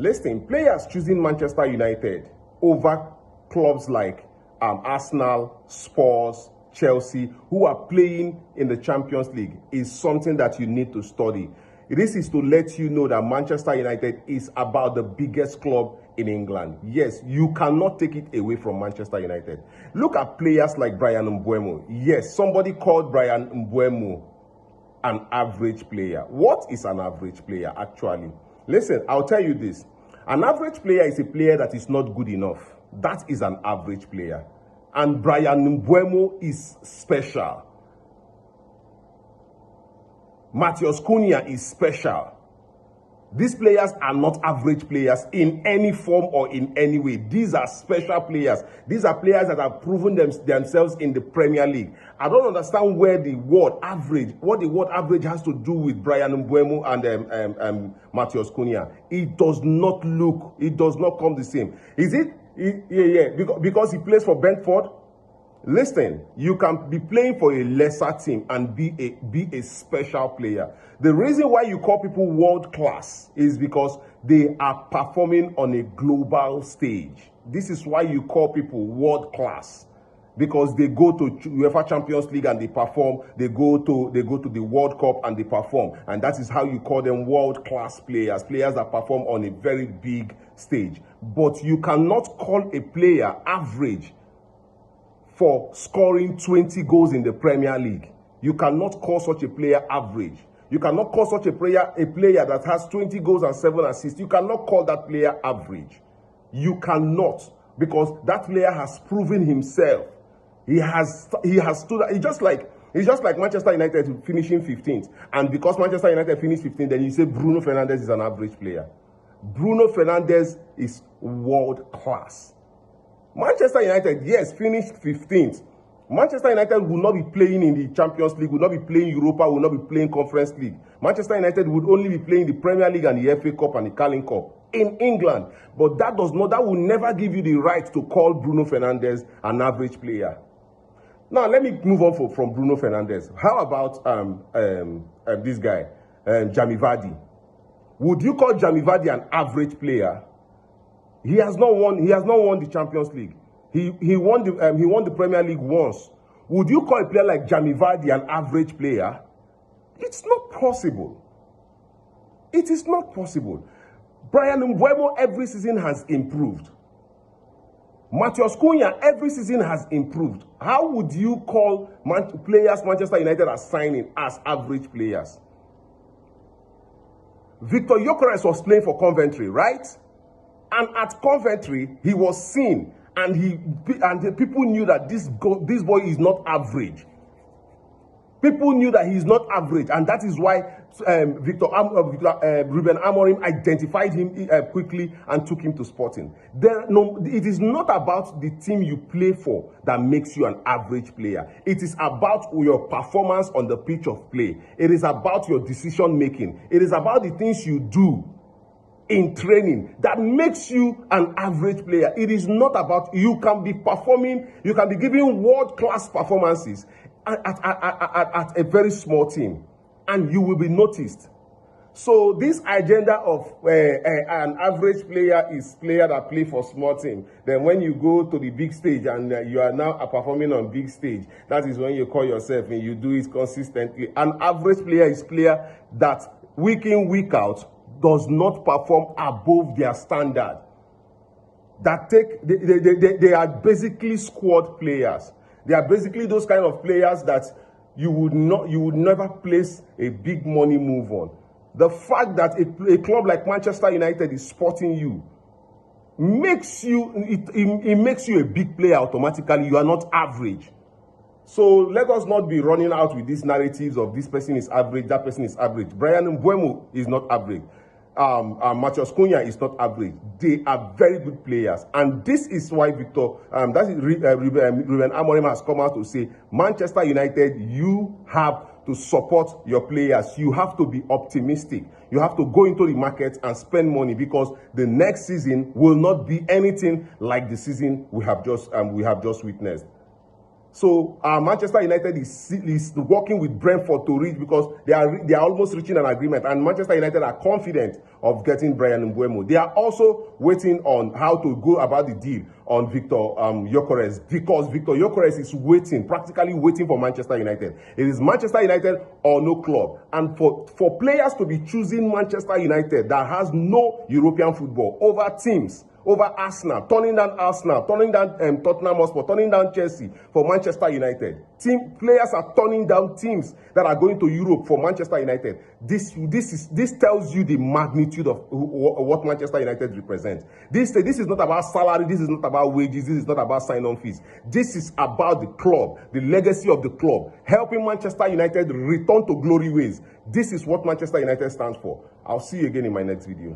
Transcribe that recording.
Listen, players choosing Manchester United over clubs like Arsenal, Spurs, Chelsea, who are playing in the Champions League, is something that you need to study. This is to let you know that Manchester United is about the biggest club in England. Yes, you cannot take it away from Manchester United. Look at players like Bryan Mbeumo. Yes, somebody called Bryan Mbeumo an average player. What is an average player actually? Listen, I'll tell you this. An average player is a player that is not good enough. That is an average player. And Bryan Mbeumo is special. Matheus Cunha is special. These players are not average players in any form or in any way. These are special players. These are players that have proven themselves in the Premier League. I don't understand where the word average, what the word average has to do with Bryan Mbeumo and Matheus Cunha. It does not come the same. Is it? Yeah, because he plays for Brentford. Listen, you can be playing for a lesser team and be a special player. The reason why you call people world class is because they are performing on a global stage. This is why you call people world class, because they go to UEFA Champions League and they perform. They go to the World Cup and they perform, and that is how you call them world class players. Players that perform on a very big stage. But you cannot call a player average for scoring 20 goals in the Premier League. You cannot call such a player average. You cannot call such a player that has 20 goals and 7 assists. You cannot call that player average. You cannot, because that player has proven himself. He has stood. It's just like Manchester United finishing 15th, and because Manchester United finished 15th, then you say Bruno Fernandes is an average player. Bruno Fernandes is world class. Manchester United, yes, finished 15th. Manchester United will not be playing in the Champions League, will not be playing Europa, will not be playing Conference League. Manchester United would only be playing the Premier League and the FA Cup and the Carling Cup in England. But that will never give you the right to call Bruno Fernandes an average player. Now, let me move on from Bruno Fernandes. How about this guy, Jamie Vardy? Would you call Jamie Vardy an average player? He has not won the Champions League. He won the Premier League once. Would you call a player like Jamie Vardy an average player? It's not possible. It is not possible. Bryan Mbeumo every season has improved. Matheus Cunha every season has improved. How would you call players Manchester United are signing as average players? Victor Gyökeres was playing for Coventry, right? And at Coventry, he was seen, and the people knew that this boy is not average. People knew that he's not average, and that is why Ruben Amorim identified him quickly and took him to Sporting. It is not about the team you play for that makes you an average player. It is about your performance on the pitch of play. It is about your decision making. It is about the things you do in training that makes you an average player. It is not about, you can be performing, you can be giving world-class performances at a very small team, and you will be noticed. So this agenda of an average player is player that play for small team. Then when you go to the big stage and you are now performing on big stage, that is when you call yourself and you do it consistently. An average player is player that week in, week out does not perform above their standard. They are basically squad players. They are basically those kind of players that you would never place a big money move on. The fact that a club like Manchester United is sporting you makes you a big player automatically. You are not average. So let us not be running out with these narratives of this person is average, that person is average. Bryan Mbeumo is not average. Matheus Cunha is not average. They are very good players, and this is why Ruben Amorim has come out to say, Manchester United, you have to support your players. You have to be optimistic. You have to go into the market and spend money, because the next season will not be anything like the season we have just witnessed. So Manchester United is working with Brentford to reach, because they are almost reaching an agreement, and Manchester United are confident of getting Bryan Mbeumo. They are also waiting on how to go about the deal on Victor Gyökeres, because Victor Gyökeres is practically waiting for Manchester United. It is Manchester United or no club. And for players to be choosing Manchester United that has no European football over teams, over Arsenal, turning down Tottenham Hotspur, turning down Chelsea for Manchester United. Players are turning down teams that are going to Europe for Manchester United. This tells you the magnitude of what Manchester United represents. This is not about salary, this is not about wages, this is not about sign-on fees. This is about the club, the legacy of the club, helping Manchester United return to glory ways. This is what Manchester United stands for. I'll see you again in my next video.